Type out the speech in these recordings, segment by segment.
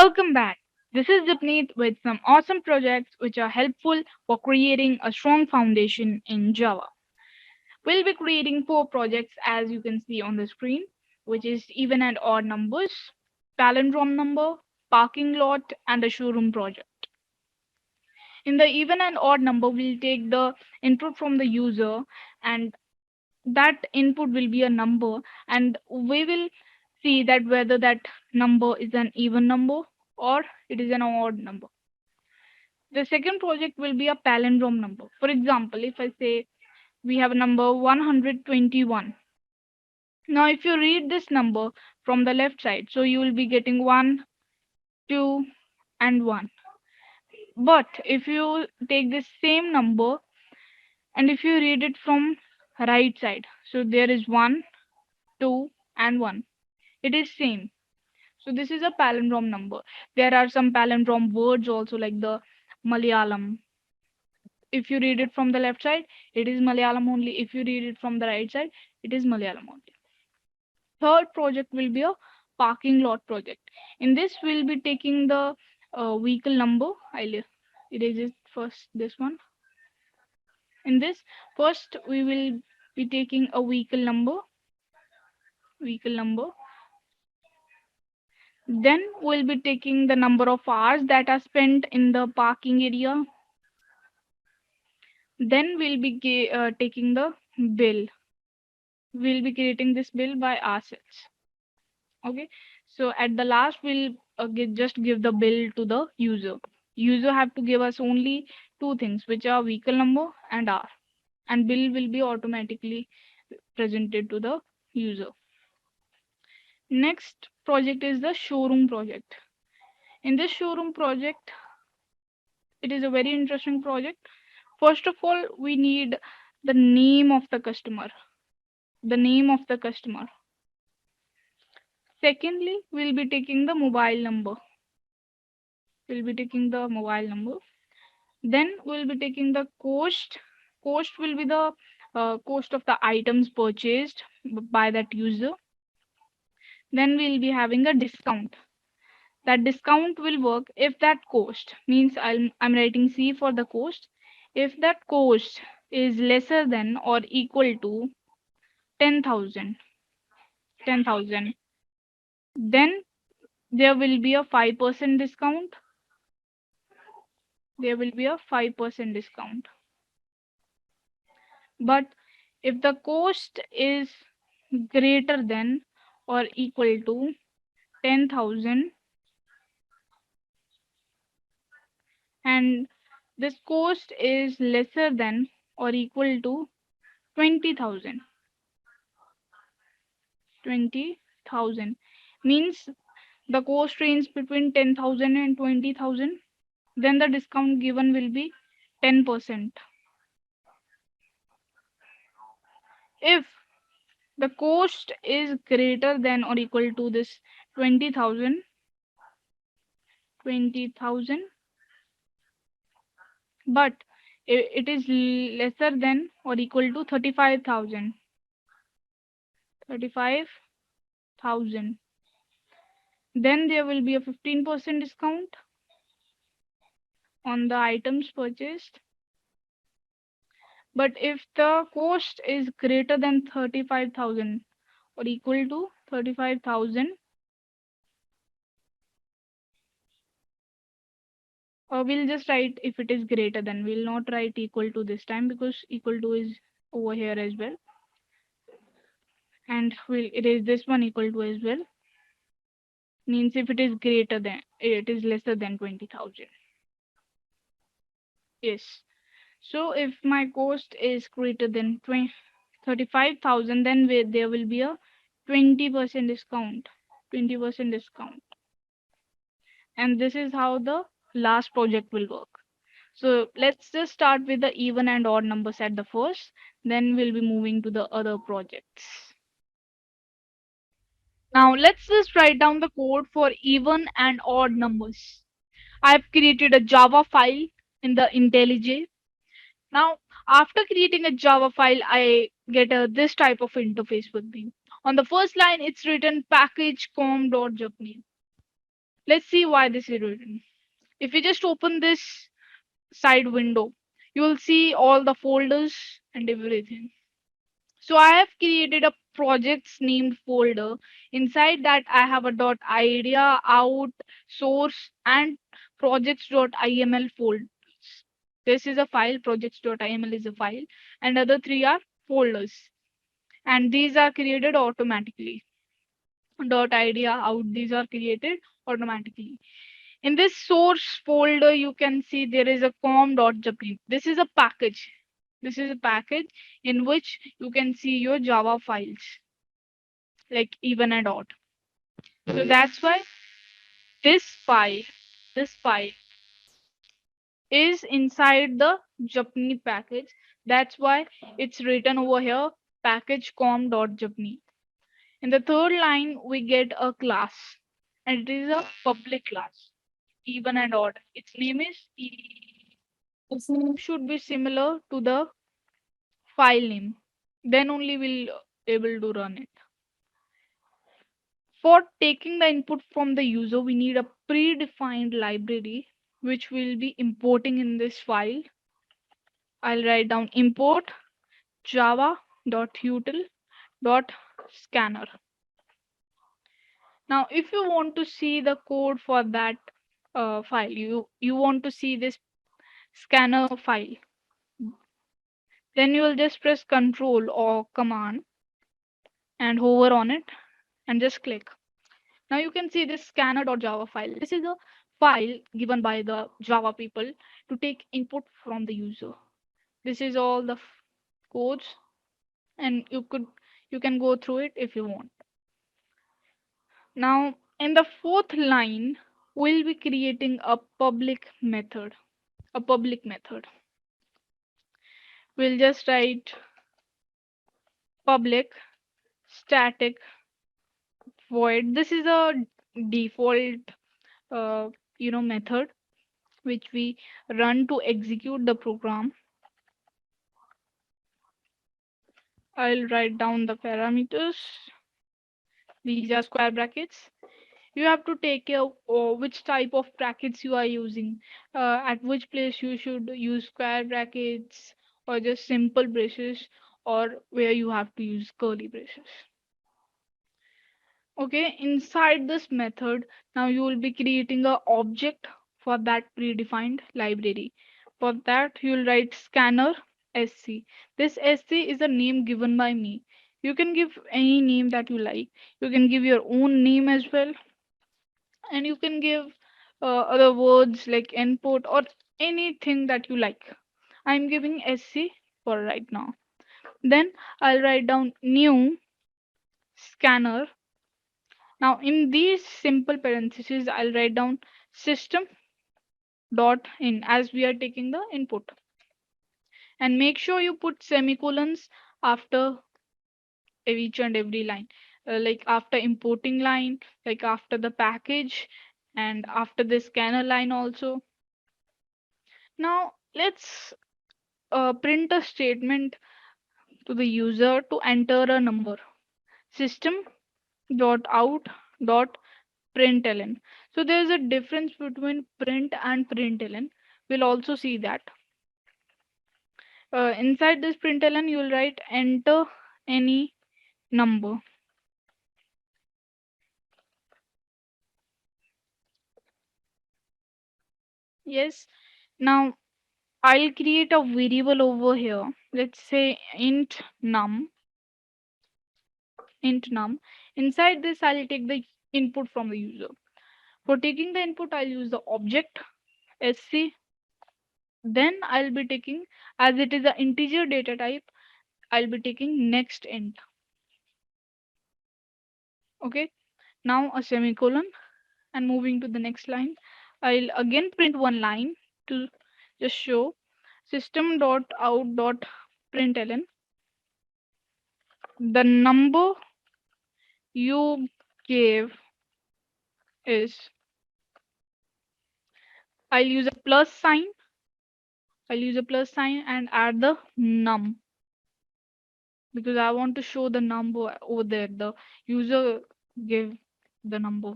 Welcome back. This is Dipneet with some awesome projects which are helpful for creating a strong foundation in Java. We'll be creating four projects as you can see on the screen, which is even and odd numbers, palindrome number, parking lot, and a showroom project. In the even and odd number, we'll take the input from the user, and that input will be a number, and we will see that whether that number is an even number or it is an odd number. The second project will be a palindrome number. For example, if I say we have a number 121. Now, if you read this number from the left side, so you will be getting 1, 2, and 1. But if you take this same number and if you read it from right side, so there is 1, 2, and 1. It is same. So this is a palindrome number. There are some palindrome words also like the Malayalam. If you read it from the left side, it is Malayalam only. If you read it from the right side, it is Malayalam only. Third project will be a parking lot project. In this, we'll be taking the vehicle number. I'll erase it first, this one. In this, first we will be taking a vehicle number. Then we'll be taking the number of hours that are spent in the parking area. Then we'll be taking the bill. We'll be creating this bill by ourselves. Okay, so at the last we'll just give the bill to the user have to give us only two things, which are vehicle number and hour, and bill will be automatically presented to the user. Next project is the showroom project. In this showroom project, it is a very interesting project. First of all, we need the name of the customer, the name of the customer. Secondly, we'll be taking the mobile number. We'll be taking the mobile number. Then we'll be taking the cost. Cost will be the cost of the items purchased by that user. Then we'll be having a discount. That discount will work if that cost means I'm writing C for the cost. If that cost is lesser than or equal to 10,000, 10,000, then there will be a 5% discount. There will be a 5% discount. But if the cost is greater than or equal to 10,000 and this cost is lesser than or equal to 20,000, 20,000 means the cost range between 10,000 and 20,000, then the discount given will be 10%. If the cost is greater than or equal to this 20,000, but it is lesser than or equal to 35,000, 35,000, then there will be a 15% discount on the items purchased. But if the cost is greater than 35,000 or equal to 35,000, we'll just write if it is greater than. We'll not write equal to this time because equal to is over here as well. And we'll erase this one equal to as well. Means if it is greater than, it is lesser than 20,000. Yes. So if my cost is greater than 35,000, then there will be a 20% discount. 20% discount. And this is how the last project will work. So let's just start with the even and odd numbers at the first, then we'll be moving to the other projects. Now let's just write down the code for even and odd numbers. I've created a Java file in the IntelliJ. Now, after creating a Java file, I get this type of interface with me. On the first line, it's written package com.jpname. Let's see why this is written. If you just open this side window, you will see all the folders and everything. So I have created a projects named folder. Inside that I have a dot idea, out, source, and projects.iml folders. This is a file, projects.iml is a file, and other three are folders. And these are created automatically. Dot idea, out, these are created automatically. In this source folder, you can see there is a com.jpg. This is a package. This is a package in which you can see your Java files, like even and odd. So that's why this file, this file is inside the Japni package. That's why it's written over here package com.japni. In the third line, we get a class, and it is a public class, even and odd. Its name is e. Its name should be similar to the file name. Then only we'll able to run it. For taking the input from the user, we need a predefined library which we'll be importing in this file. I'll write down import java.util.scanner. Now, if you want to see the code for that file, you want to see this scanner file, then you will just press Control or Command and hover on it and just click. Now you can see this scanner.java file. This is a file given by the Java people to take input from the user. This is all the codes, and you can go through it if you want. Now in the fourth line, we'll be creating a public method. A public method. We'll just write public static void. This is a default uh, method which we run to execute the program. I'll write down the parameters. These are square brackets. You have to take care of which type of brackets you are using. At which place you should use square brackets or just simple braces, or where you have to use curly braces. Okay, inside this method, now you will be creating a object for that predefined library. For that, you will write scanner sc. This sc is a name given by me. You can give any name that you like. You can give your own name as well, and you can give other words like input or anything that you like. I'm giving sc for right now. Then I'll write down new scanner. Now in these simple parentheses, I'll write down system dot in as we are taking the input. And make sure you put semicolons after each and every line. Like after importing line, like after the package, and after the scanner line also. Now let's print a statement to the user to enter a number. System dot out dot println. So there is a difference between print and println. We'll also see that. Inside this println, you will write enter any number. Yes. Now I'll create a variable over here. Let's say int num. Inside this, I'll take the input from the user. For taking the input, I'll use the object sc. Then I'll be taking, as it is an integer data type, I'll be taking next int. Okay. Now a semicolon, and moving to the next line, I'll again print one line to just show system dot out dot println. The number you gave is, I'll use a plus sign. I'll use a plus sign and add the num, because I want to show the number over there. The user gave the number.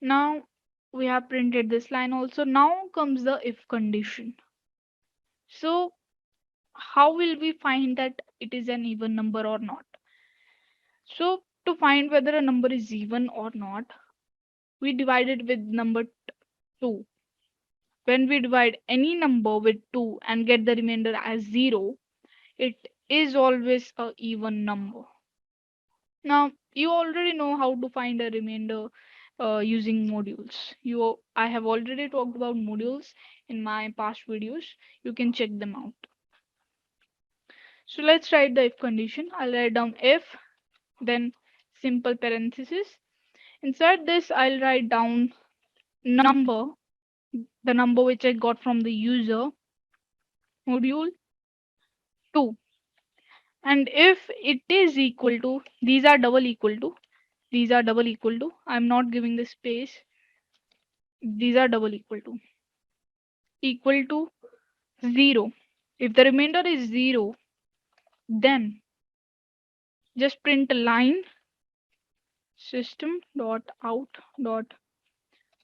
Now we have printed this line also. Now comes the if condition. So how will we find that it is an even number or not? So to find whether a number is even or not, we divide it with number 2. When we divide any number with 2 and get the remainder as 0, it is always a even number. Now you already know how to find a remainder using modules. I have already talked about modules in my past videos. You can check them out. So let's write the if condition. I'll write down if, then simple parenthesis. Inside this, I'll write down number, the number which I got from the user module 2. And if it is equal to, these are double equal to, these are double equal to, I'm not giving the space, these are double equal to 0. If the remainder is 0, then just print a line system dot out dot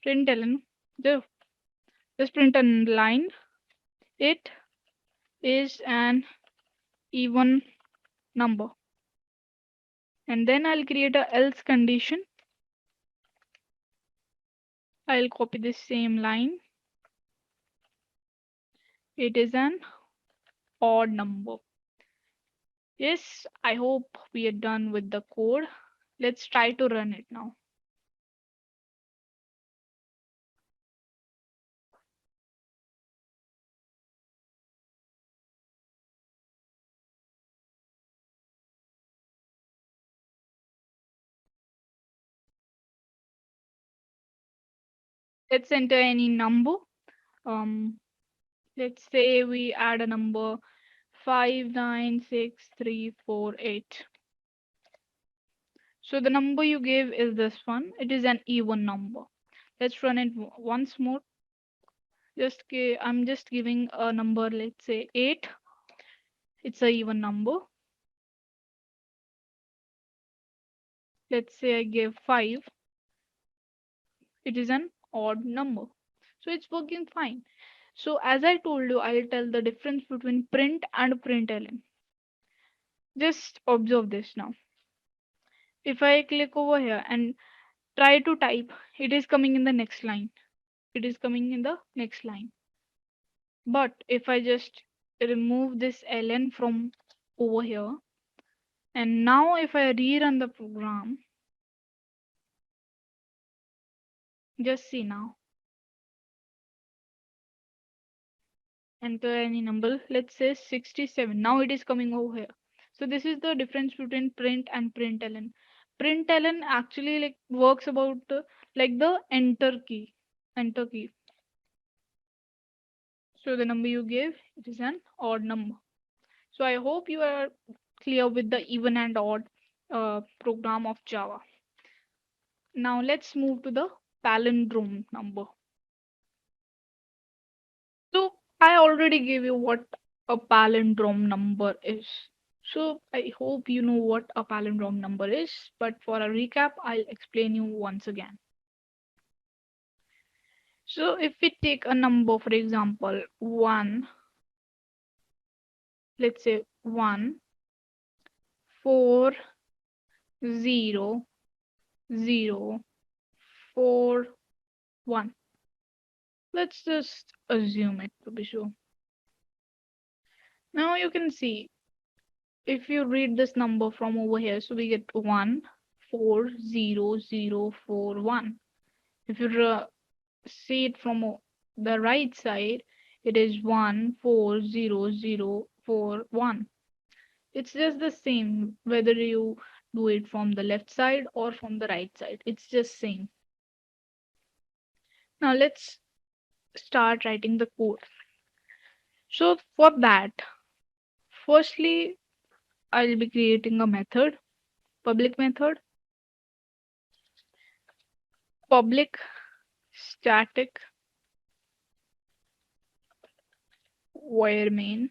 println. Just print a line. It is an even number. And then I'll create a else condition. I'll copy this same line. It is an odd number. Yes, I hope we are done with the code. Let's try to run it now. Let's enter any number. Um, let's say we add a number 596348. So the number you gave is this one. It is an even number. Let's run it once more. I'm just giving a number, let's say 8. It's a even number. Let's say I give 5. It is an odd number. So it's working fine. So as I told you, I'll tell the difference between print and println. Just observe this now. If I click over here and try to type, it is coming in the next line. It is coming in the next line. But if I just remove this ln from over here, and now if I rerun the program, just see now. Enter any number, let's say 67. Now it is coming over here. So this is the difference between print and println. Println actually like works about like the enter key. So the number you gave, it is an odd number. So I hope you are clear with the even and odd program of Java. Now let's move to the palindrome number. So I already gave you what a palindrome number is. So I hope you know what a palindrome number is, but for a recap, I'll explain you once again. So if we take a number, for example, 1, let's say 1, 4, 0, 0, 4, 1. Let's just assume it to be sure. Now you can see if you read this number from over here, so we get 1, 4, 0, 0, 4, 1. If you see it from the right side, it is 1, 4, 0, 0, 4, 1. It's just the same whether you do it from the left side or from the right side. It's just same. Now let's start writing the code. So for that, firstly, I'll be creating a method, public method, public static void main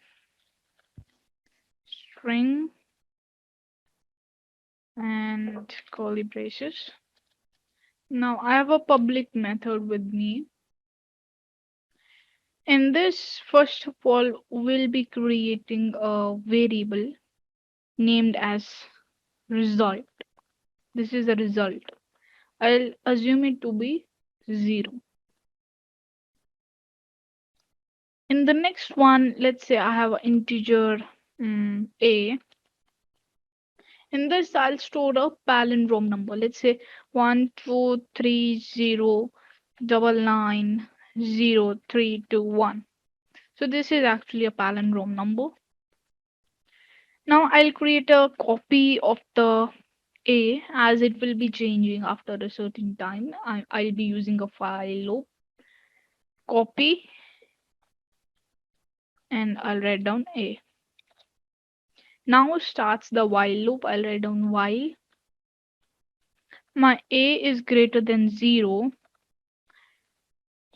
string and curly braces. Now I have a public method with me. In this, first of all, we'll be creating a variable named as result. This is the result. I'll assume it to be 0. In the next one, let's say I have an integer a. In this, I'll store a palindrome number. Let's say 123099031. So this is actually a palindrome number. Now I'll create a copy of the a, as it will be changing after a certain time. I'll be using a file loop copy, and I'll write down a. Now starts the while loop. I'll write down while my a is greater than 0.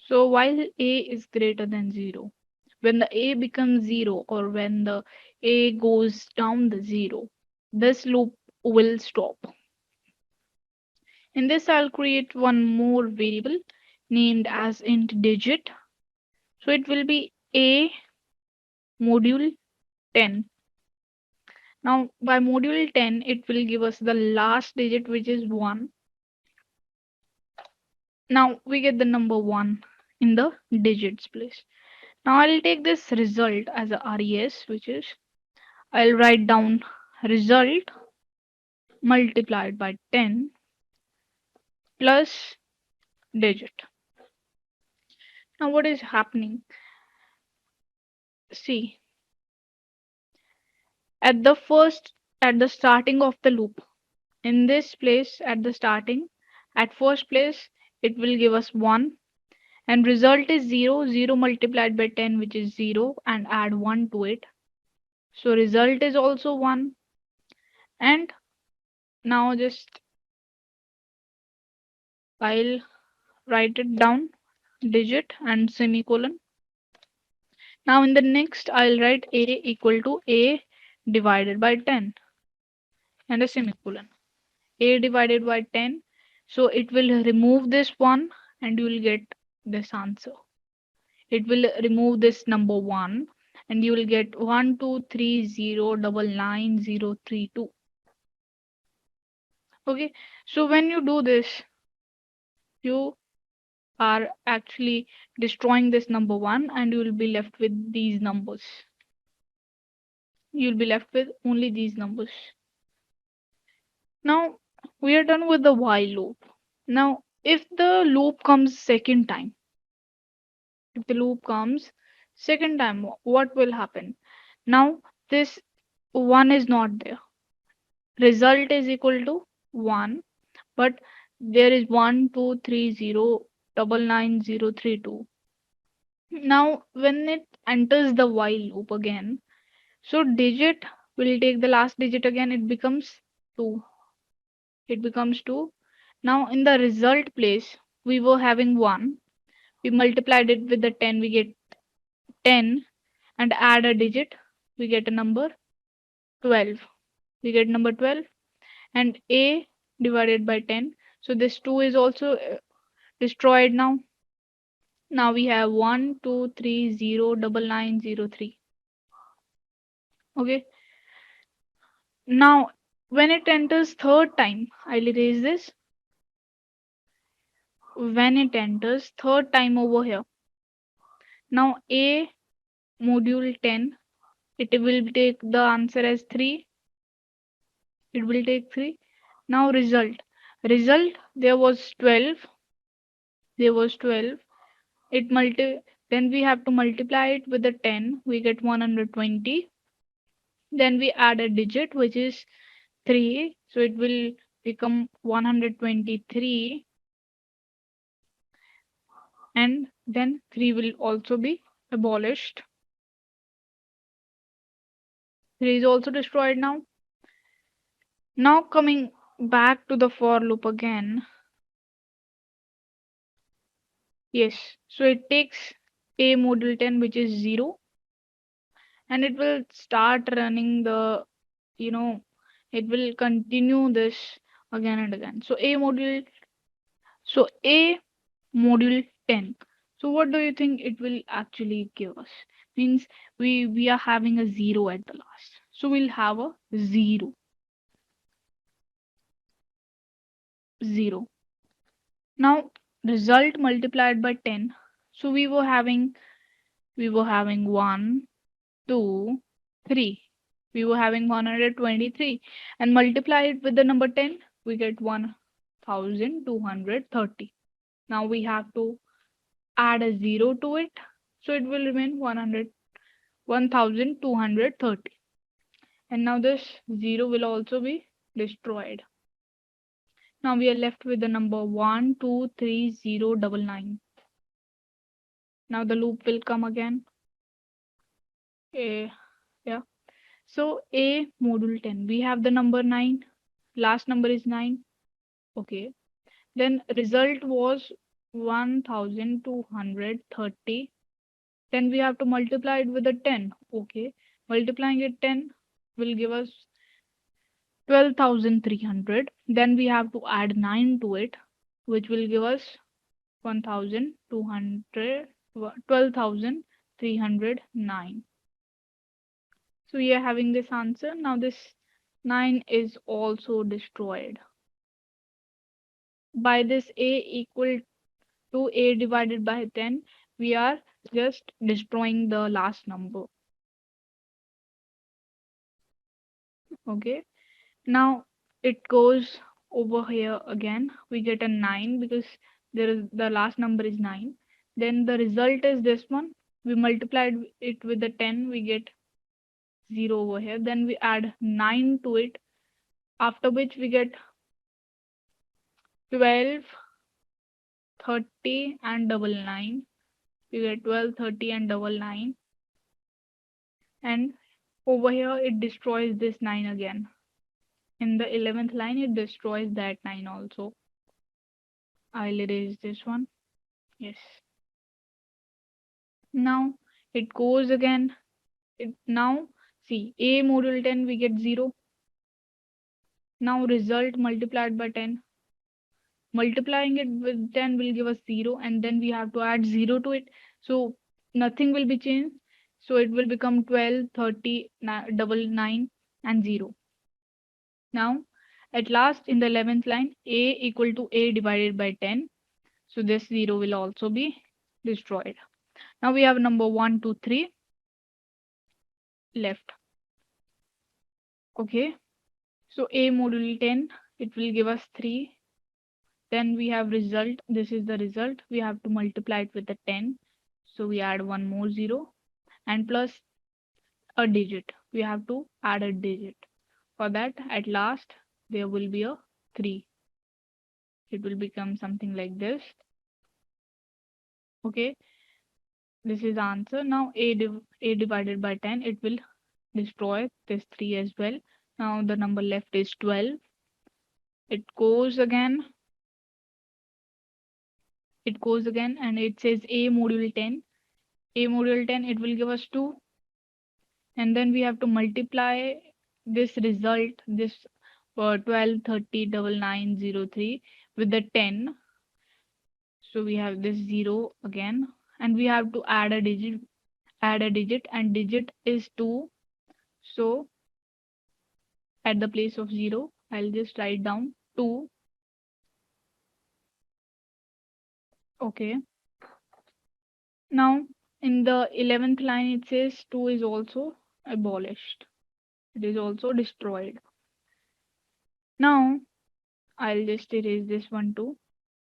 So while a is greater than 0, when the a becomes 0 or when the a goes down the 0, this loop will stop. In this, I'll create one more variable named as int digit. So it will be a module 10. Now by module 10, it will give us the last digit, which is 1. Now we get the number 1 in the digits place. Now I'll take this result as a res, which is I'll write down result multiplied by 10 plus digit. Now what is happening? See, at the starting of the loop, in this place at the starting, at first place, it will give us 1, and result is 0. 0 multiplied by 10, which is 0, and add 1 to it. So result is also 1. And now just I'll write it down, digit and semicolon. Now in the next, I'll write a equal to a divided by 10 and a semicolon. A divided by 10. So it will remove this one and you will get this answer. It will remove this number 1 and you will get 123099032. Okay, so when you do this, you are actually destroying this number 1 and you will be left with these numbers. You'll be left with only these numbers. Now we are done with the while loop. Now if the loop comes second time, if the loop comes second time, what will happen? Now this 1 is not there. Result is equal to 1, but there is 123099032. Now when it enters the while loop again, so digit will take the last digit again, it becomes 2. It becomes 2. Now in the result place, we were having 1. We multiplied it with the 10, we get 10, and add a digit, we get a number 12. We get number 12 and a divided by 10. So this 2 is also destroyed now. Now we have 123099033. Okay. Now when it enters third time, I'll erase this. When it enters third time over here, now a module 10, it will take the answer as 3. It will take 3. Now result, there was 12. There was 12. It then we have to multiply it with the 10. We get 120. Then we add a digit, which is 3. So it will become 123. And then 3 will also be abolished. 3 is also destroyed now. Now coming back to the for loop again. Yes, so it takes a module 10, which is 0, and it will start running the, it will continue this again and again. So a module, So A module 10. So what do you think it will actually give us? Means we are having a 0 at the last. So we'll have a 0, 0. Now result multiplied by 10. So we were having 1, 2, 3. We were having 123 and multiply it with the number 10, we get 1230. Now we have to add a 0 to it, so it will remain 1230. And now this 0 will also be destroyed. Now we are left with the number 123099. Now the loop will come again. A, yeah. So A module 10, we have the number 9. Last number is 9. Okay. Then result was 1230. Then we have to multiply it with a 10. Okay. Multiplying it 10 will give us 12,300. Then we have to add 9 to it, which will give us 1,200, 12,309. So we are having this answer. Now this 9 is also destroyed. By this A equal to A divided by 10, we are just destroying the last number. Okay. Now it goes over here again. We get a 9 because there is the last number is 9. Then the result is this one. We multiplied it with the 10, we get 0 over here. Then we add 9 to it, after which we get 12, 30 and double 9. We get 12, 30 and double 9. And over here it destroys this 9 again. In the 11th line it destroys that 9 also. I'll erase this one. Yes. Now it goes again. Now see, A module 10 we get 0. Now result multiplied by 10. Multiplying it with 10 will give us 0, and then we have to add 0 to it. So nothing will be changed. So it will become 12, 30, double 9 and 0. Now at last in the 11th line, A equal to A divided by 10. So this 0 will also be destroyed. Now we have number 1, 2, 3 left. Okay. So A module 10, it will give us 3. Then we have result. This is the result. We have to multiply it with the 10. So we add one more 0 and plus a digit. We have to add a digit. For that, at last, there will be a 3. It will become something like this. Okay. This is answer. Now A divided by 10, it will destroy this 3 as well. Now the number left is 12. It goes again. It goes again and it says A module 10. A module 10, it will give us 2. And then we have to multiply this result, this 12, 30, double 9, 0, 3 with the 10. So we have this 0 again, and we have to add a digit, and digit is 2. So at the place of 0, I'll just write down 2. Okay. Now in the 11th line, it says 2 is also abolished. It is also destroyed. Now I'll just erase this one too.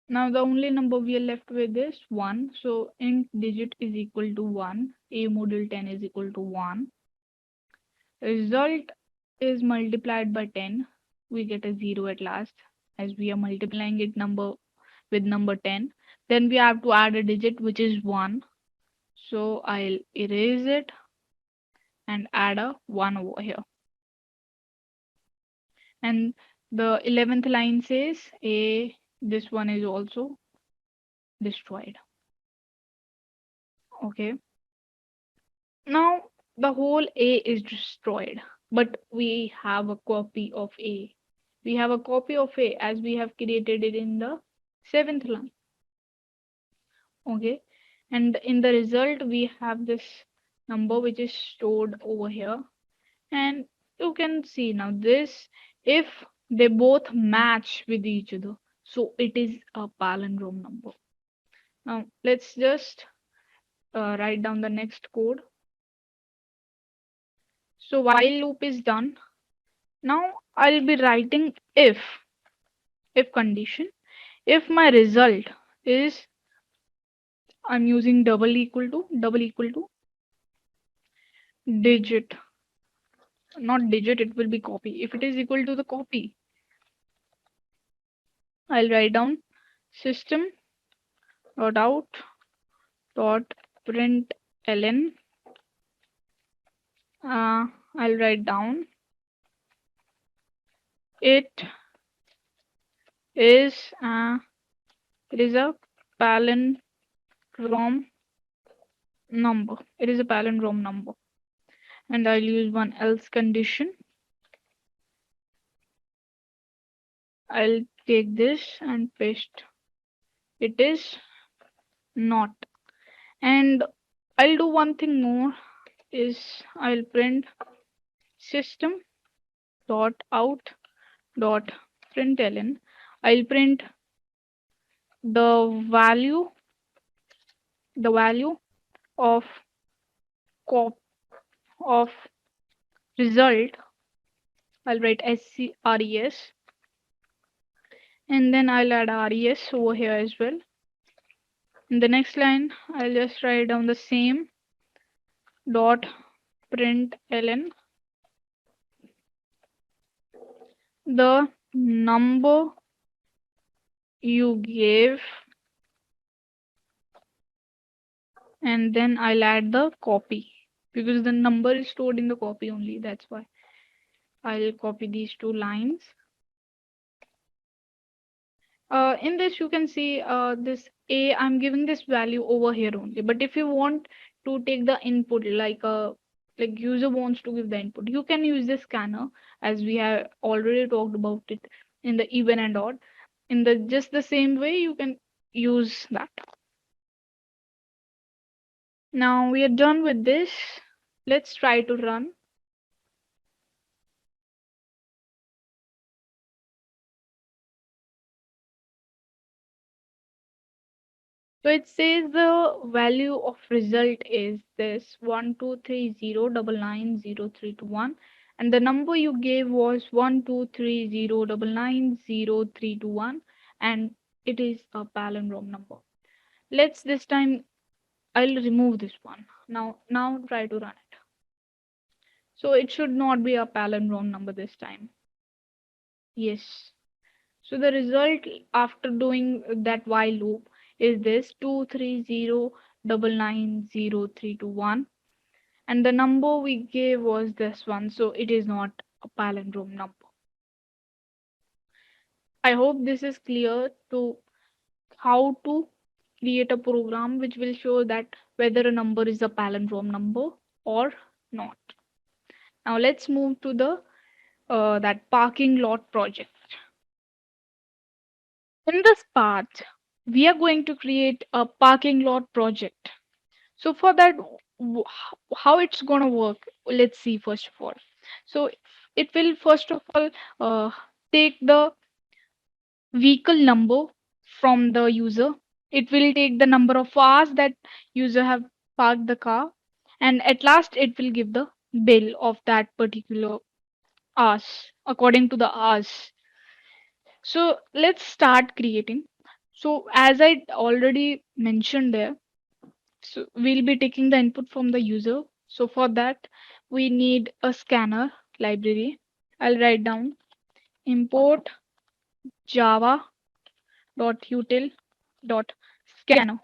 Now the only number we are left with is 1. So int digit is equal to 1. A module 10 is equal to 1. Result is multiplied by 10. We get a 0 at last as we are multiplying it number with number 10. Then we have to add a digit which is 1. So I'll erase it and add a 1 over here. And the 11th line says this one is also destroyed. Okay. Now the whole A is destroyed, but we have a copy of A. We have a copy of A as we have created it in the seventh line. Okay, and in the result we have this number which is stored over here, and you can see now this, if they both match with each other, so it is a palindrome number. Now let's just write down the next code. So while loop is done, now I'll be writing if condition. If my result is, I'm using double equal to digit, not digit, it will be copy. If it is equal to the copy, I'll write down system dot out dot println. I'll write down it is it is a palindrome number. It is a palindrome number, and I'll use one else condition. I'll take this and paste. It is not. And I'll do one thing more is I'll print system dot out dot println. I'll print the value the value of cop of result. I'll write SCRES, and then I'll add RES over here as well. In the next line, I'll just write down the same dot println the number you gave, and then I'll add the copy because the number is stored in the copy only. That's why I'll copy these two lines. In this you can see this a, I'm giving this value over here only, but if you want to take the input like user wants to give the input, you can use the scanner, as we have already talked about it in the even and odd. In the just the same way you can use that. Now we are done with this. Let's try to run. So it says the value of result is this 1230990321, and the number you gave was 1230990321, and it is a palindrome number. Let's this time I'll remove this one. Now try to run it. So it should not be a palindrome number this time. Yes. So the result after doing that while loop is this 230990321, and the number we gave was this one, so it is not a palindrome number. I hope this is clear to how to create a program which will show that whether a number is a palindrome number or not. Now let's move to the that parking lot project. In this part, we are going to create a parking lot project. So for that, how it's going to work, let's see first of all. So it will first of all take the vehicle number from the user. It will take the number of hours that user have parked the car, and at last it will give the bill of that particular hours according to the hours. So let's start creating. So as I already mentioned there, so we'll be taking the input from the user. So for that, we need a scanner library. I'll write down import java.util.scanner.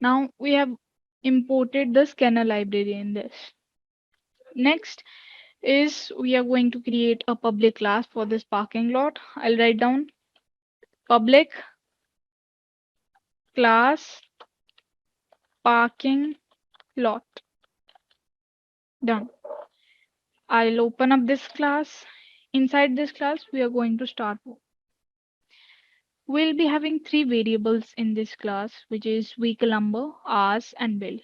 Now we have imported the scanner library in this. Next is we are going to create a public class for this parking lot. I'll write down public class parking lot. Done. I'll open up this class. Inside this class, we are going to start work. We'll be having three variables in this class, which is vehicle number, hours, and bill.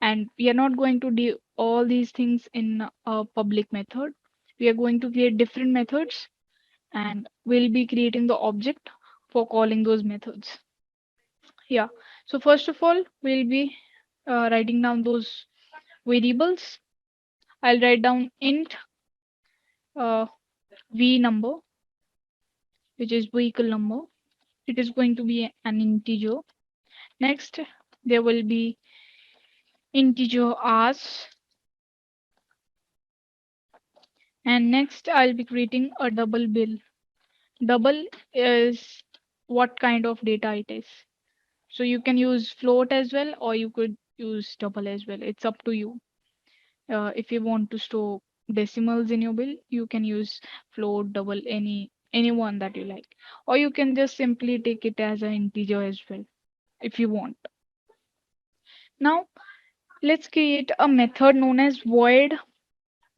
And we are not going to do all these things in a public method. We are going to create different methods, and we'll be creating the object for calling those methods. Yeah. So first of all, we'll be writing down those variables. I'll write down int uh, v number, which is vehicle number. It is going to be an integer. Next, there will be integer hours, and next I'll be creating a double bill. Double is what kind of data it is. So you can use float as well, or you could use double as well. It's up to you. If you want to store decimals in your bill, you can use float, double, any one that you like, or you can just simply take it as an integer as well if you want. Now let's create a method known as void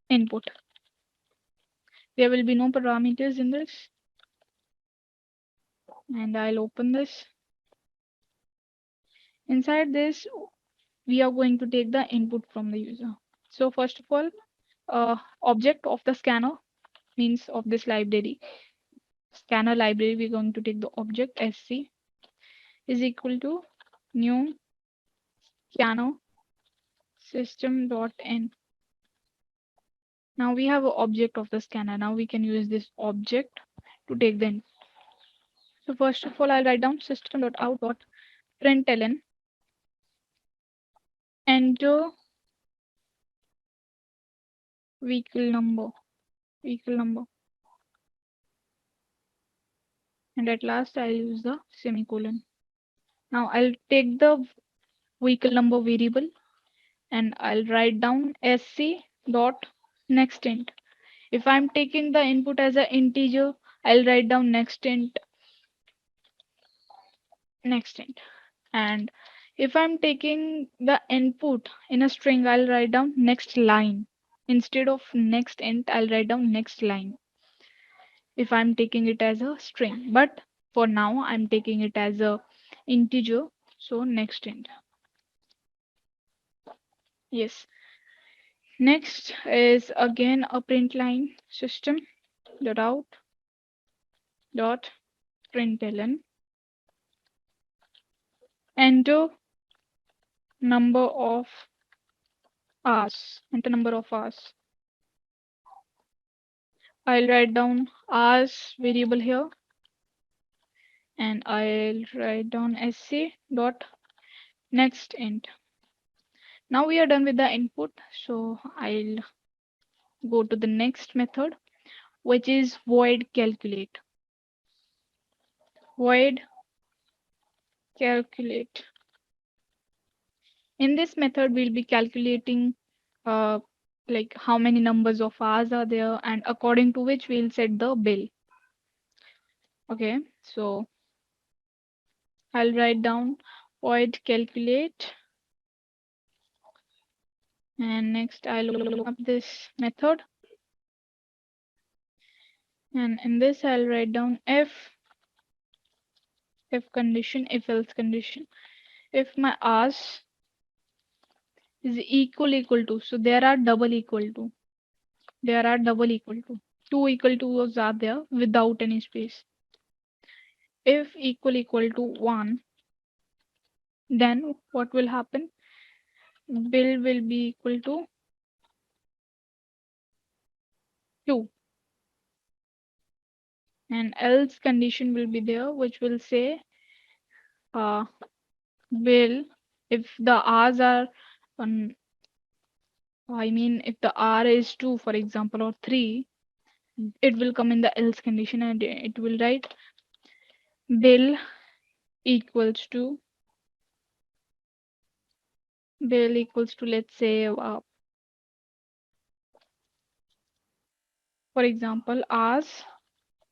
input. There will be no parameters in this, and I'll open this. Inside this, we are going to take the input from the user. So first of all, object of the scanner means of this library, scanner library, we're going to take the object sc is equal to new scanner system.n. Now we have an object of the scanner. Now we can use this object to take the input. So first of all, I'll write down system.out.println, enter vehicle number, vehicle number, and at last I'll use the semicolon. Now I'll take the vehicle number variable and I'll write down sc dot next int. If I'm taking the input as an integer, I'll write down next int, next int. And if I'm taking the input in a string, I'll write down next line. Instead of next int, I'll write down next line if I'm taking it as a string. But for now, I'm taking it as a integer. So next int. Yes. Next is again a print line system dot out dot println, enter number of hours, enter number of hours. I'll write down hours variable here, and I'll write down sc dot next int. Now we are done with the input, so I'll go to the next method, which is void calculate. Void calculate. In this method, we'll be calculating uh, like how many numbers of hours are there, and according to which we'll set the bill. Okay, so I'll write down void calculate, and next I'll look up this method, and in this I'll write down if condition, if else condition. If my hours is equal to, so there are double equal to, there are double equal to, two equal to are there without any space. If equal to 1, then what will happen? Bill will be equal to 2, and else condition will be there, which will say bill, if the hours are I mean if the r is 2 for example, or 3, it will come in the else condition, and it will write bill equals to, let's say for example, hours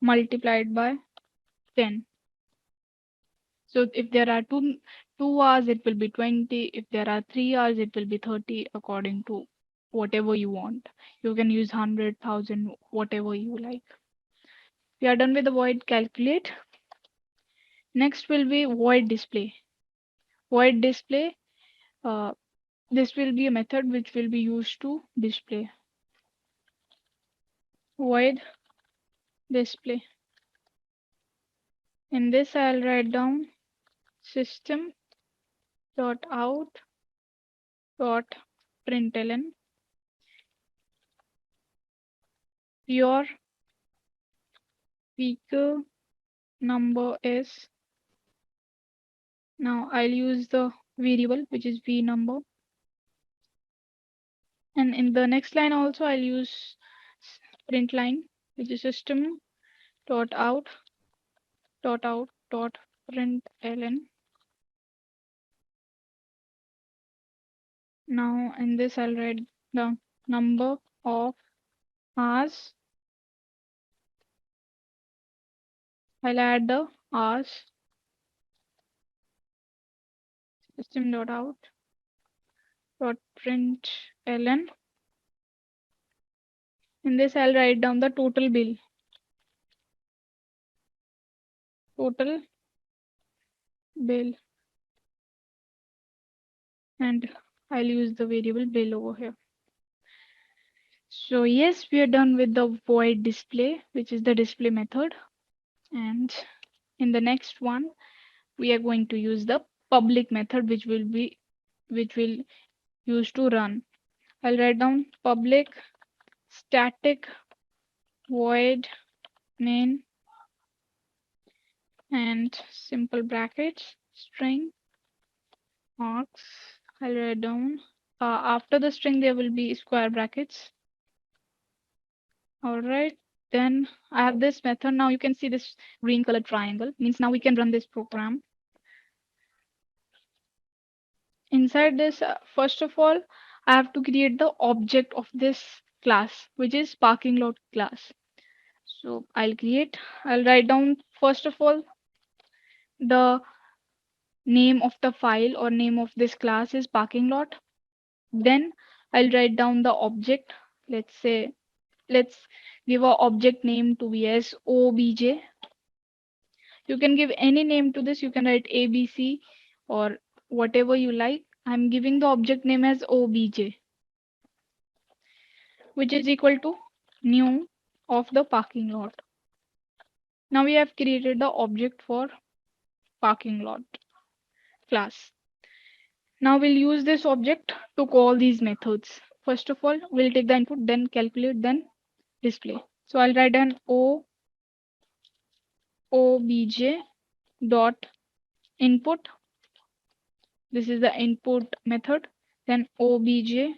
multiplied by 10. So if there are two hours, it will be 20. If there are 3 hours, it will be 30, according to whatever you want. You can use 100,000, whatever you like. We are done with the void calculate. Next will be void display. Void display, uh, this will be a method which will be used to display. Void display. In this I'll write down system dot out dot println your vehicle number is. Now I'll use the variable which is v number, and in the next line also I'll use print line which is system dot out dot println. Now in this I'll write the number of hours. I'll add the hours. System dot out dot println. In this I'll write down the total bill. Total bill, and I'll use the variable bill over here. So yes, we are done with the void display, which is the display method. And in the next one, we are going to use the public method, which will use to run. I'll write down public static void main and simple brackets string marks. I'll write down after the string there will be square brackets. All right. Then I have this method. Now you can see this green colored triangle means now we can run this program. Inside this, first of all, I have to create the object of this class, which is parking lot class. So I'll write down first of all the name of the file or name of this class is parking lot. Then I'll write down the object. Let's give a object name to be as obj. You can give any name to this. You can write ABC or whatever you like. I'm giving the object name as obj, which is equal to new of the parking lot. Now we have created the object for parking lot class. Now we'll use this object to call these methods. First of all, we'll take the input, then calculate, then display. So I'll write an obj dot input. This is the input method. Then obj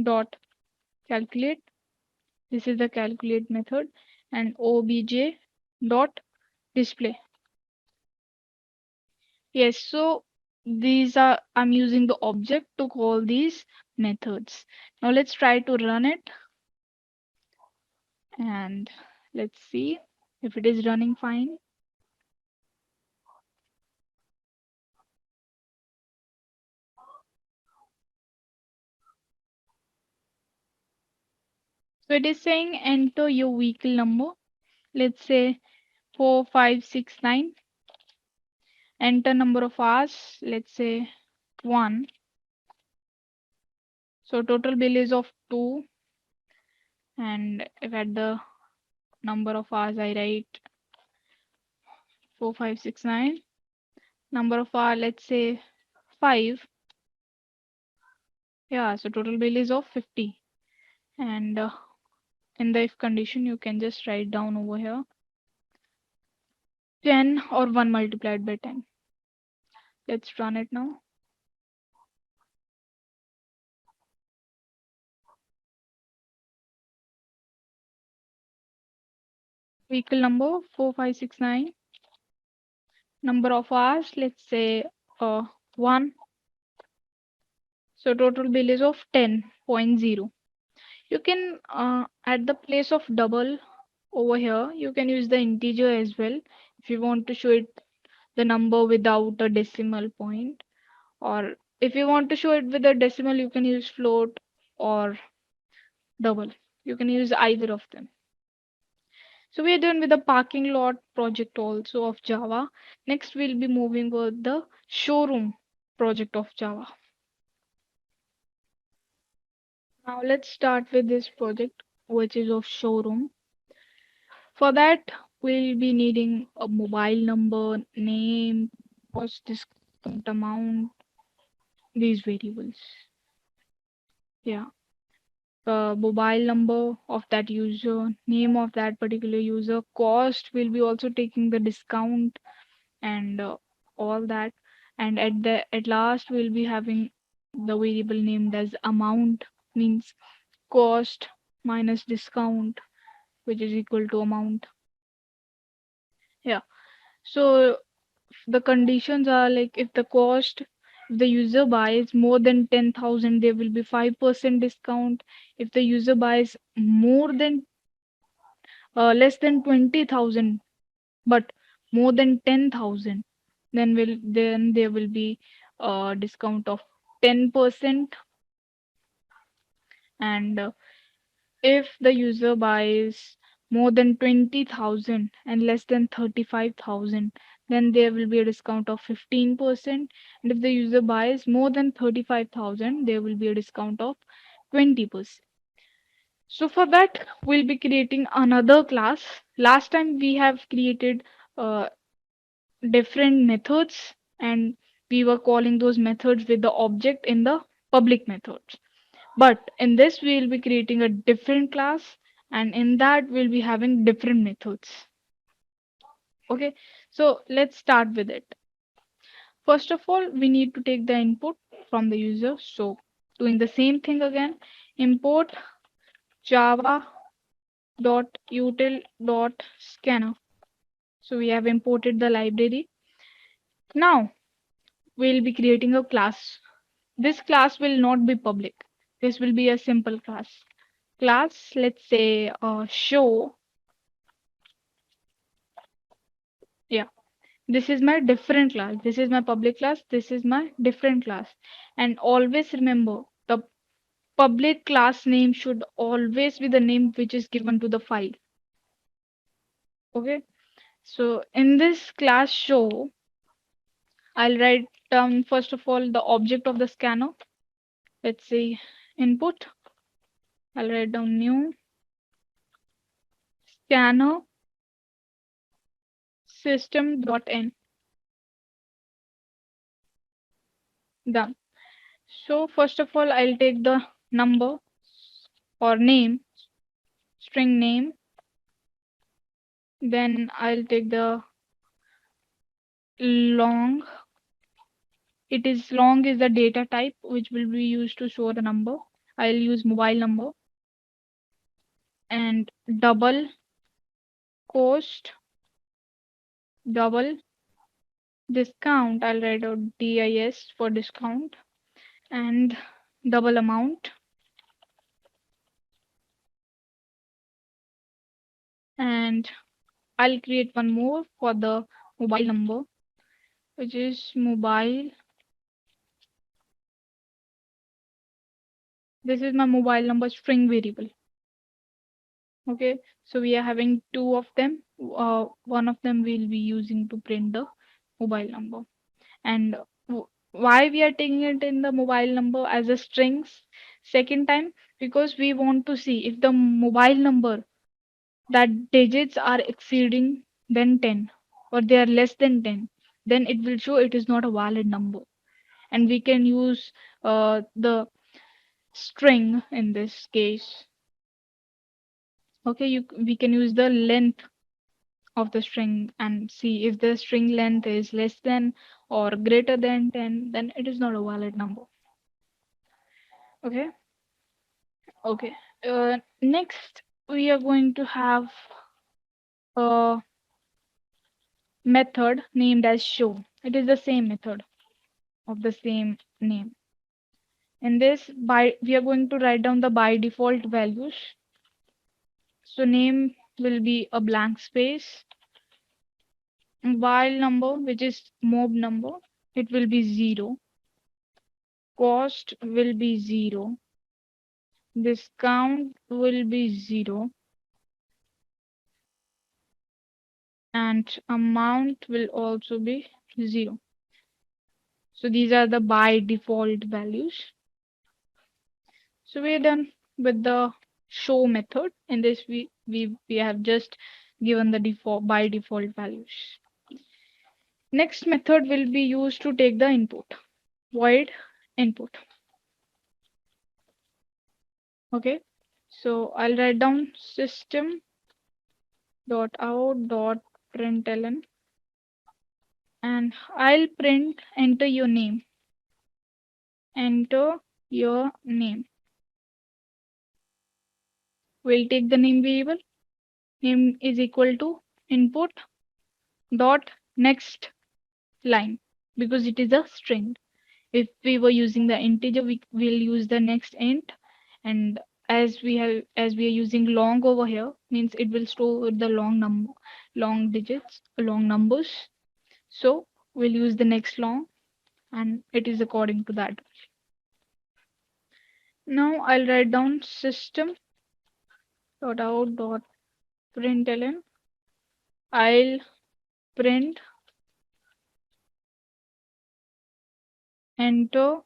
dot calculate. This is the calculate method, and obj dot display. Yes, so I'm using the object to call these methods. Now let's try to run it and let's see if it is running fine. So it is saying enter your vehicle number. Let's say 4569. Enter number of hours. Let's say 1. So total bill is of 2. And if at the number of hours I write 4569. Number of hours, let's say 5. Yeah, so total bill is of 50. And in the if condition, you can just write down over here 10 or 1 multiplied by 10. Let's run it now. Vehicle number 4569. Number of hours, let's say 1. So total bill is of 10.0. You can at the place of double over here, you can use the integer as well if you want to show it the number without a decimal point, or if you want to show it with a decimal you can use float or double. You can use either of them. So we are done with the parking lot project also of Java. Next we'll be moving with the showroom project of Java. Now let's start with this project, which is of showroom. For that, we'll be needing a mobile number, name, cost, discount amount, these variables. Yeah. The mobile number of that user, name of that particular user, cost will be also taking the discount and all that. And at last we'll be having the variable named as amount, means cost minus discount, which is equal to amount. Yeah. So the conditions are like if the cost, if the user buys more than 10,000, there will be 5% discount. If the user buys more than less than 20,000 but more than 10,000, then there will be a discount of 10%. And if the user buys more than 20,000 and less than 35,000, then there will be a discount of 15%. And if the user buys more than 35,000, there will be a discount of 20%. So for that, we'll be creating another class. Last time we have created uh, different methods, and we were calling those methods with the object in the public methods. But in this, we'll be creating a different class, and in that, we'll be having different methods. Okay, so let's start with it. First of all, we need to take the input from the user. So doing the same thing again, import java.util.scanner. So we have imported the library. Now we'll be creating a class. This class will not be public. This will be a simple class. Class, let's say show. Yeah, this is my different class. This is my public class. This is my different class. And always remember the public class name should always be the name which is given to the file. Okay. So in this class show, I'll write down first of all the object of the scanner. Let's say input. I'll write down new scanner system.n. Done. So first of all, I'll take the number or name, string name. Then I'll take the long. It is long is the data type which will be used to show the number. I'll use mobile number. And double cost, double discount. I'll write out DIS for discount. And double amount. And I'll create one more for the mobile number, which is mobile. This is my mobile number string variable. Okay, so we are having two of them. One of them we'll be using to print the mobile number. And why we are taking it in the mobile number as a strings second time? Because we want to see if the mobile number that digits are exceeding than 10 or they are less than 10, then it will show it is not a valid number. And we can use the string in this case. Okay, we can use the length of the string and see if the string length is less than or greater than 10, then it is not a valid number. Okay. Okay. Next, we are going to have a method named as show. It is the same method of the same name. In this, we are going to write down the by default values. So name will be a blank space. Mobile number, which is mob number, it will be 0. Cost will be 0. Discount will be 0. and amount will also be 0. So these are the by default values. So we're done with the show method. In this we have just given the default by default values. Next method will be used to take the input. Void input. Okay. So I'll write down system dot out dot println, and I'll print enter your name. Enter your name. We'll take the name variable. Name is equal to input dot next line, because it is a string. If we were using the integer, we will use the next int, and as we are using long over here, means it will store the long number, long digits, long numbers. So we'll use the next long, and it is according to that. Now I'll write down system dot out dot println. I'll print enter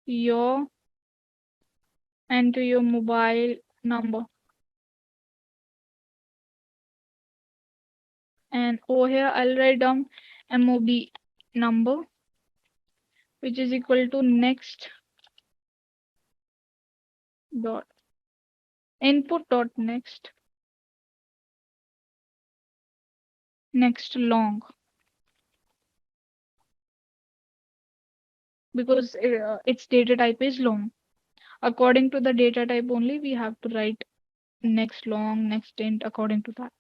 your mobile number, and over here I'll write down mob number, which is equal to next dot input dot next long, because its data type is long. According to the data type only, we have to write next long, next int according to that.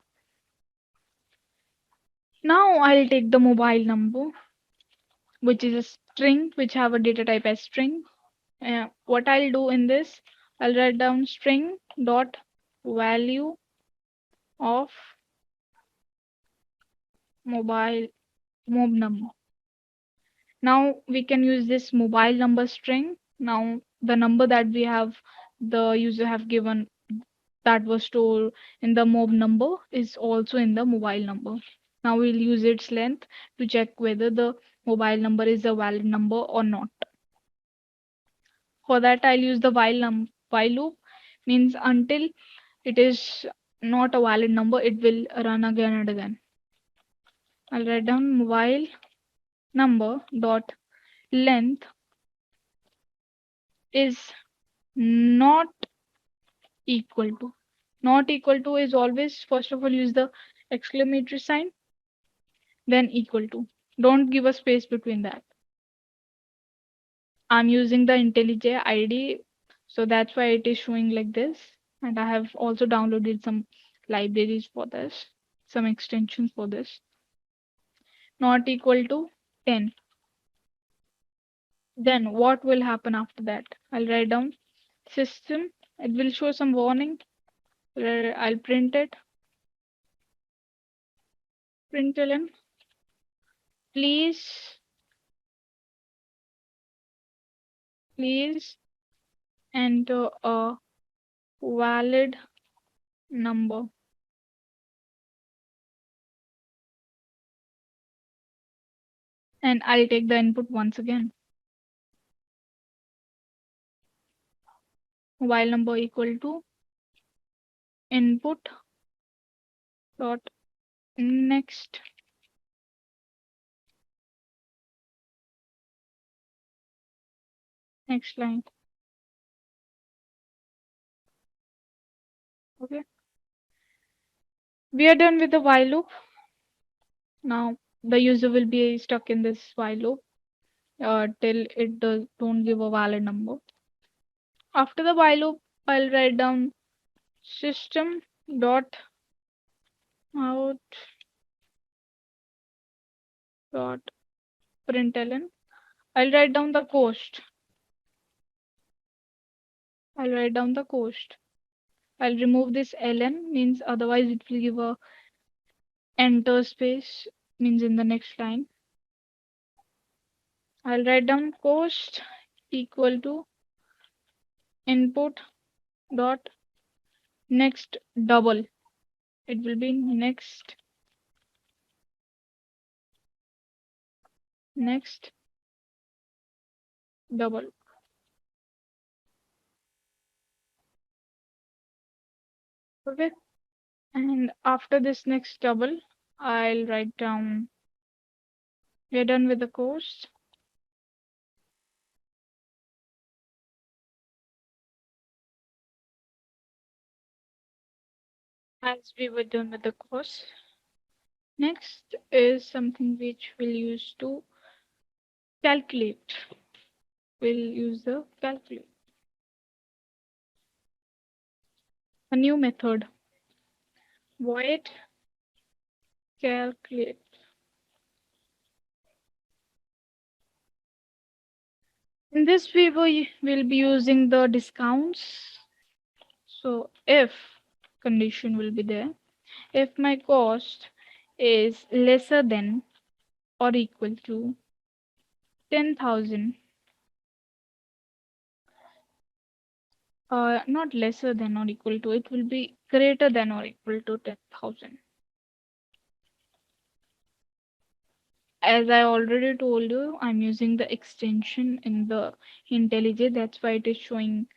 Now I'll take the mobile number, which is a string, which have a data type as string. What I'll do in this, I'll write down string dot value of mobile mob number. Now we can use this mobile number string. Now the number that we have, the user have given, that was stored in the mob number, is also in the mobile number. Now we'll use its length to check whether the mobile number is a valid number or not. For that, I'll use the while loop, means until it is not a valid number, it will run again and again. I'll write down mobile number dot length is not equal to. Not equal to is always, first of all, use the exclamatory sign, then equal to. Don't give a space between that. I'm using the IntelliJ ID, so that's why it is showing like this. And I have also downloaded some libraries for this, some extensions for this. Not equal to 10. Then what will happen after that? I'll write down system. It will show some warning. I'll print it. Println. Please, please enter a valid number. And I'll take the input once again. Mobile number equal to input dot next line. Okay. We are done with the while loop. Now the user will be stuck in this while loop till it don't give a valid number. After the while loop, I'll write down system dot out dot println. I'll write down the cost. I'll write down the cost. I'll remove this ln, means otherwise it will give a enter space, means in the next line. I'll write down cost equal to input dot next double. It will be next Next, double. Okay. And after this next double, I'll write down we're done with the cost. As we were done with the cost. Next is something which we'll use to calculate. We'll use the calculate. A new method. Void calculate. In this we will be using the discounts. So if condition will be there, if my cost is lesser than or equal to 10,000, not lesser than or equal to, it will be greater than or equal to 10,000. As I already told you, I'm using the extension in the IntelliJ. That's why it is showing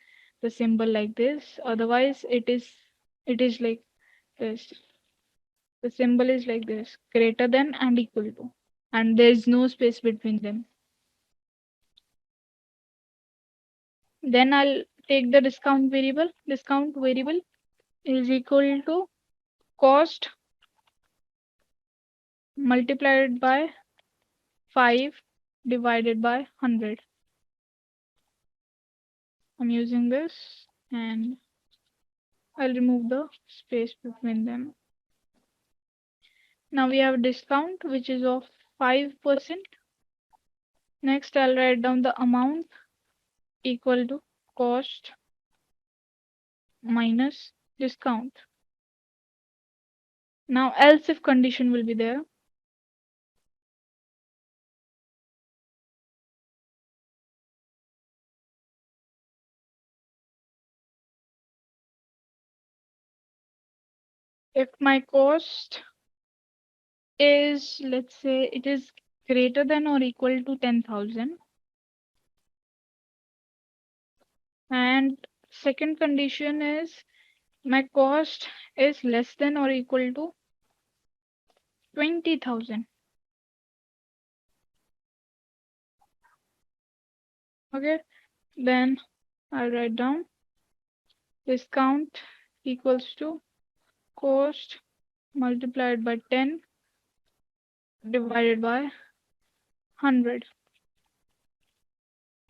the symbol like this. Otherwise, it is like this. The symbol is like this: greater than and equal to, and there is no space between them. Then I'll take the discount variable. Discount variable is equal to cost multiplied by 5 divided by 100. I'm using this, and I'll remove the space between them. Now we have a discount which is of 5%. Next, I'll write down the amount equal to cost minus discount. Now, else if condition will be there. If my cost is, let's say, it is greater than or equal to 10,000, and second condition is my cost is less than or equal to 20,000. Okay, then I'll write down discount equals to cost multiplied by 10 divided by 100.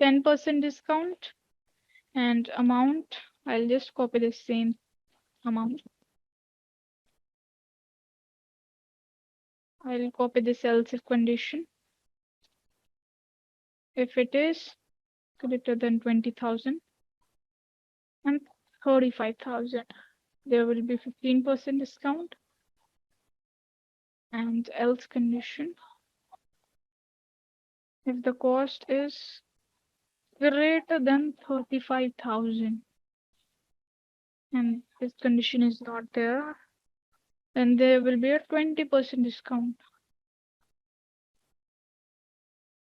10% discount and amount. I'll just copy the same amount. I'll copy this else if condition. If it is greater than 20,000 and 35,000, there will be 15% discount, and else condition. If the cost is greater than 35,000 and this condition is not there, then there will be a 20% discount.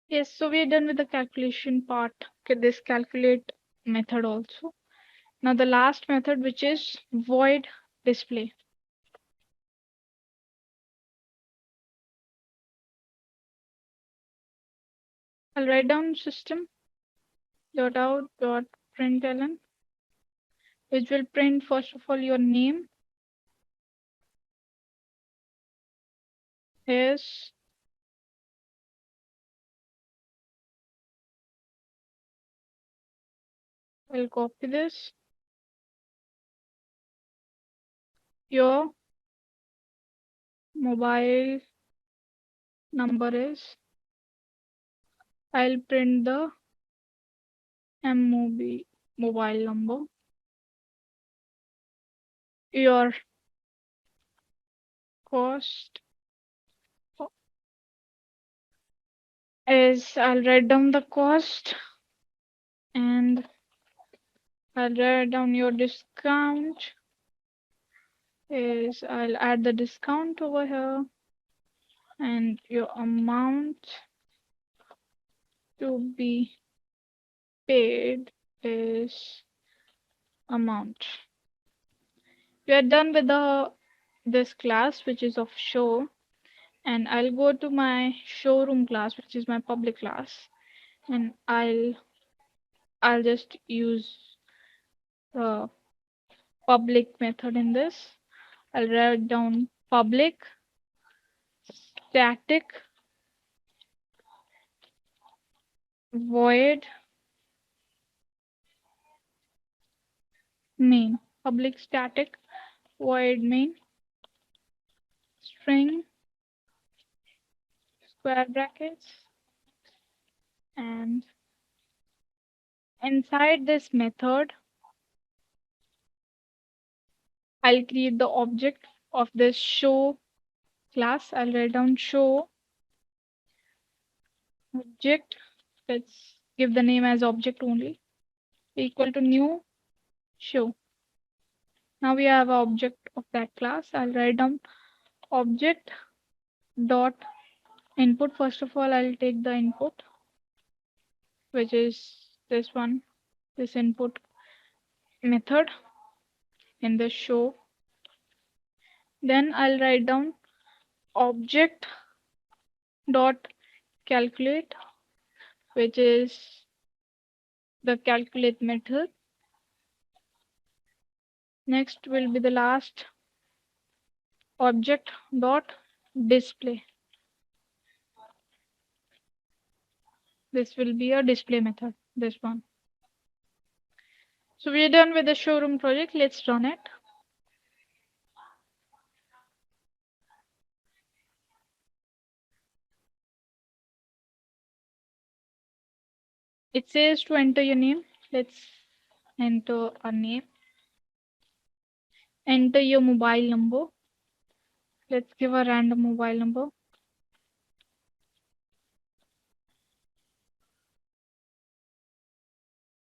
Yes, so we're done with the calculation part. Okay, this calculate method also. Now the last method, which is void display. I'll write down system dot out dot println, which will print first of all your name is I'll copy this. Your mobile number is, I'll print the MOB mobile number. Your cost is, I'll write down the cost, and I'll write down your discount is, I'll add the discount over here, and your amount to be paid is amount. We are done with the this class, which is of show, and I'll go to my showroom class, which is my public class, and I'll just use the public method in this. I'll write down public static void main. Public static void main string square brackets, and inside this method I'll create the object of this show class. I'll write down show object. Let's give the name as object only, equal to new show. Now we have an object of that class. I'll write down object dot input. First of all, I'll take the input, which is this one, this input method in the show. Then I'll write down object dot calculate, which is the calculate method. Next will be the last object dot display. This will be a display method, this one. So we're done with the showroom project. Let's run it. It says to enter your name. Let's enter a name. Enter your mobile number. Let's give a random mobile number.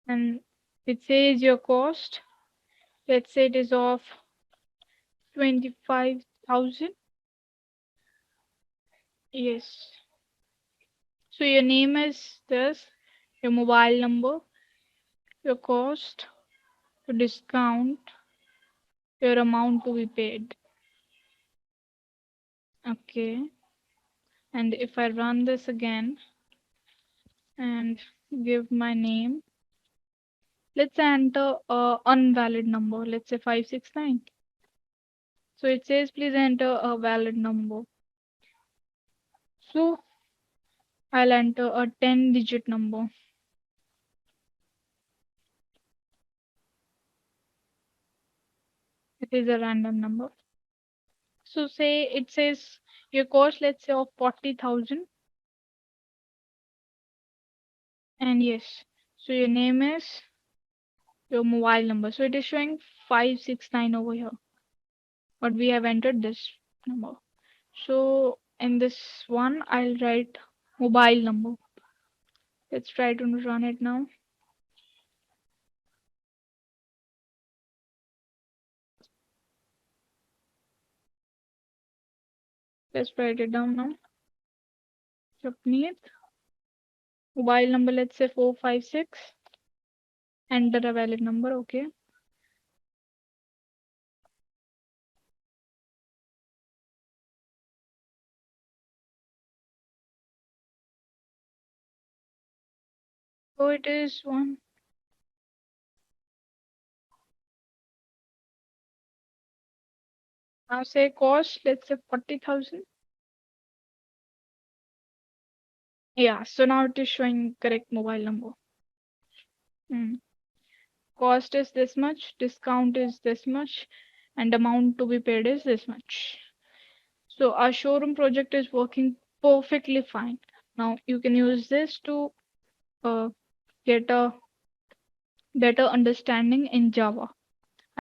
And it says your cost. Let's say it is of 25,000. Yes. So your name is this, your mobile number, your cost, your discount, your amount to be paid. Okay. And if I run this again and give my name, let's enter a unvalid number. Let's say 569. So it says please enter a valid number. So I'll enter a 10-digit number. It is a random number. So say it says your cost, let's say of 40,000. And yes, so your name is your mobile number. So it is showing 569 over here. But we have entered this number. So in this one, I'll write mobile number. Let's try to run it now. Let's write it down now. Japneet. Mobile number, let's say 456. Enter a valid number, okay. So it is one. Now say cost, let's say 40,000. Yeah, so now it is showing correct mobile number. Cost is this much, discount is this much, and amount to be paid is this much. So our showroom project is working perfectly fine. Now you can use this to get a better understanding in Java.